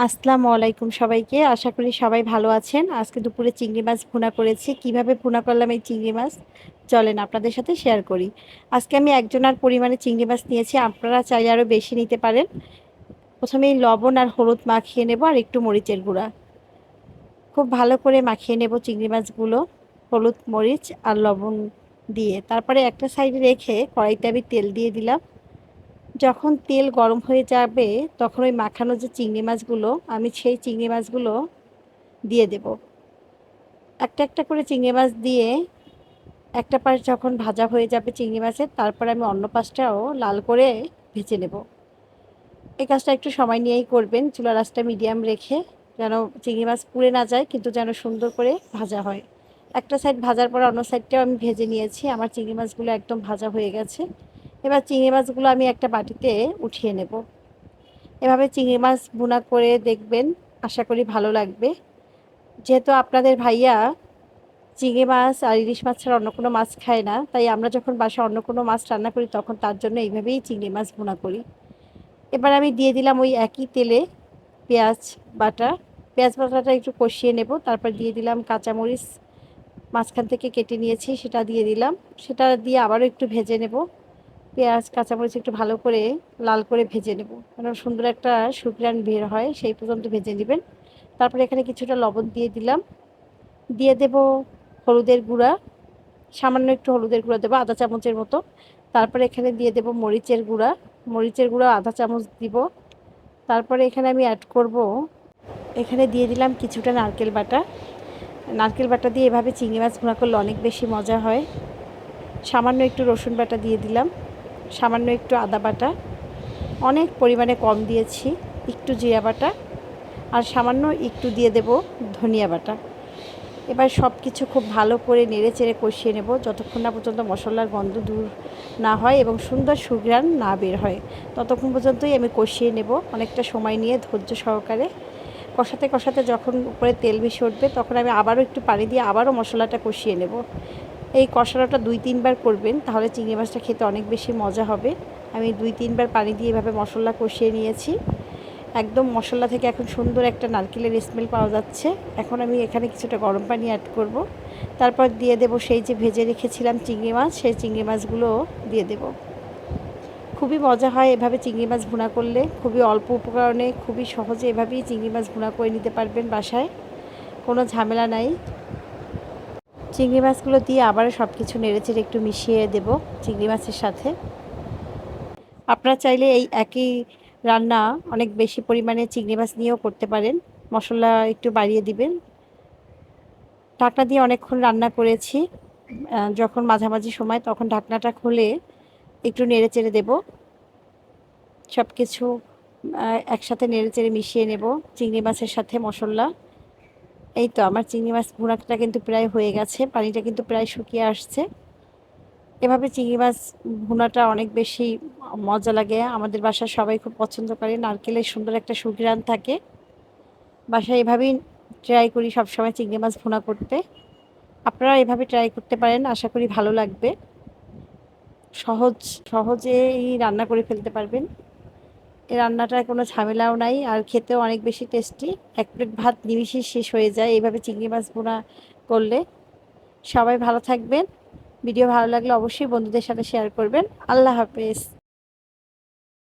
আসসালামু আলাইকুম সবাইকে। আশা করি সবাই ভালো আছেন। আজকে দুপুরে চিংড়ি মাছ ভুনা করেছি। কিভাবে ভুনা করলাম এই চিংড়ি মাছ? চলেন আপনাদের সাথে শেয়ার করি। আজকে আমি একজনার পরিমাণে চিংড়ি মাছ নিয়েছি। আপনারা চাইলে আরও বেশি নিতে পারেন। প্রথমেই লবণ আর হলুদ মাখিয়ে নেব আর একটু মরিচের গুঁড়া। খুব ভালো করে মাখিয়ে নেব চিংড়ি মাছগুলো হলুদ, মরিচ আর লবণ দিয়ে। তারপরে একটা সাইডে রেখে কড়াইতে আমি তেল দিয়ে দিলাম। যখন তেল গরম হয়ে যাবে তখন ওই মাখানো যে চিংড়ি মাছগুলো আমি সেই চিংড়ি মাছগুলো দিয়ে দেব। একটা একটা করে চিংড়ি মাছ দিয়ে একটা পাশ যখন ভাজা হয়ে যাবে চিংড়ি মাছের, তারপরে আমি অন্য পাশটাও লাল করে ভেজে নেব। এই কাজটা একটু সময় নিয়েই করবেন, চুলার আঁচটা মিডিয়াম রেখে, যেন চিংড়ি মাছ পুড়ে না যায় কিন্তু যেন সুন্দর করে ভাজা হয়। একটা সাইড ভাজার পর অন্য সাইডটাও আমি ভেজে নিয়েছি। আমার চিংড়ি মাছগুলো একদম ভাজা হয়ে গেছে। এবার চিংড়ি মাছগুলো আমি একটা বাটিতে উঠিয়ে নেব। এভাবে চিংড়ি মাছ ভুনা করে দেখবেন, আশা করি ভালো লাগবে। যেহেতু আপনাদের ভাইয়া চিংড়ি মাছ আর ইলিশ মাছ ছাড়া অন্য কোনো মাছ খায় না, তাই আমরা যখন বাসায় অন্য কোনো মাছ রান্না করি তখন তার জন্য এইভাবেই চিংড়ি মাছ ভুনা করি। এবার আমি দিয়ে দিলাম ওই একই তেলে পেঁয়াজ বাটা। পেঁয়াজ বাটাটা একটু কষিয়ে নেব। তারপর দিয়ে দিলাম কাঁচামরিচ, মাঝখান থেকে কেটে নিয়েছি সেটা দিয়ে দিলাম। সেটা দিয়ে আবারও একটু ভেজে নেব। পেঁয়াজ কাঁচামরিচ একটু ভালো করে লাল করে ভেজে নেব, যেন সুন্দর একটা সুঘ্রাণ বের হয় সেই পর্যন্ত ভেজে নেবেন। তারপরে এখানে কিছুটা লবণ দিয়ে দিলাম। দিয়ে দেব হলুদের গুঁড়া, সামান্য একটু হলুদের গুঁড়া দেবো আধা চামচের মতো। তারপরে এখানে দিয়ে দেব মরিচের গুঁড়া, মরিচের গুঁড়া আধা চামচ দিব। তারপরে এখানে আমি অ্যাড করব, এখানে দিয়ে দিলাম কিছুটা নারকেল বাটা। নারকেল বাটা দিয়ে এভাবে চিংড়ি মাছ ভুনা করলে অনেক বেশি মজা হয়। সামান্য একটু রসুন বাটা দিয়ে দিলাম, সামান্য একটু আদা বাটা, অনেক পরিমাণে কম দিয়েছি, একটু জিরা বাটা আর সামান্য একটু দিয়ে দেব ধনিয়া বাটা। এবার সব কিছু খুব ভালো করে নেড়ে চেড়ে কষিয়ে নেব যতক্ষণ না পর্যন্ত মশলার গন্ধ দূর না হয় এবং সুন্দর সুঘ্রাণ না বের হয়, ততক্ষণ পর্যন্তই আমি কষিয়ে নেব অনেকটা সময় নিয়ে ধৈর্য সহকারে। কষাতে কষাতে যখন উপরে তেল বেশি উঠবে তখন আমি আবারও একটু পানি দিয়ে আবারও মশলাটা কষিয়ে নেব। এই কষানোটা 2-3 বার করবেন, তাহলে চিংড়ি মাছটা খেতে অনেক বেশি মজা হবে। আমি 2-3 বার পানি দিয়ে এভাবে মশলা কষিয়ে নিয়েছি। একদম মশলা থেকে এখন সুন্দর একটা নারকেলের স্মেল পাওয়া যাচ্ছে। এখন আমি এখানে কিছুটা গরম পানি অ্যাড করব। তারপর দিয়ে দেব সেই যে ভেজে রেখেছিলাম চিংড়ি মাছ, সেই চিংড়ি মাছগুলো দিয়ে দেব। খুবই মজা হয় এভাবে চিংড়ি মাছ ভুনা করলে, খুবই অল্প উপকরণে খুবই সহজে এভাবেই চিংড়ি মাছ ভুনা করে নিতে পারবেন বাসায়, কোনো ঝামেলা নাই। চিংড়ি মাছগুলো দিয়ে আবারও সব কিছু নেড়েচেড়ে একটু মিশিয়ে দেব চিংড়ি মাছের সাথে। আপনারা চাইলে এই একই রান্না অনেক বেশি পরিমাণে চিংড়ি মাছ নিয়েও করতে পারেন, মশলা একটু বাড়িয়ে দিবেন। ঢাকনা দিয়ে অনেকক্ষণ রান্না করেছি। যখন মাঝামাঝি সময় তখন ঢাকনাটা খুলে একটু নেড়েচেড়ে দেব। সব কিছু একসাথে নেড়েচেড়ে মিশিয়ে নেব চিংড়ি মাছের সাথে মশলা। এই তো আমার চিংড়ি মাছ ভুনাটা কিন্তু প্রায় হয়ে গেছে, পানিটা কিন্তু প্রায় শুকিয়ে আসছে। এভাবে চিংড়ি মাছ ভুনাটা অনেক বেশি মজা লাগে, আমাদের বাসার সবাই খুব পছন্দ করে, নারকেলের সুন্দর একটা সুঘ্রাণ থাকে। বাসায় এভাবেই ট্রাই করি সবসময় চিংড়ি মাছ ভুনা করতে। আপনারা এভাবে ট্রাই করতে পারেন, আশা করি ভালো লাগবে। সহজেই রান্না করে ফেলতে পারবেন। এই রান্নাটায় কোনো ঝামেলাও নাই আর খেতেও অনেক বেশি টেস্টি। এক প্লেট ভাত নিমিষেই শেষ হয়ে যায় এইভাবে চিংড়ি মাছ ভুনা করলে। সবাই ভালো থাকবেন। ভিডিও ভালো লাগলে অবশ্যই বন্ধুদের সাথে শেয়ার করবেন। আল্লাহ হাফেজ।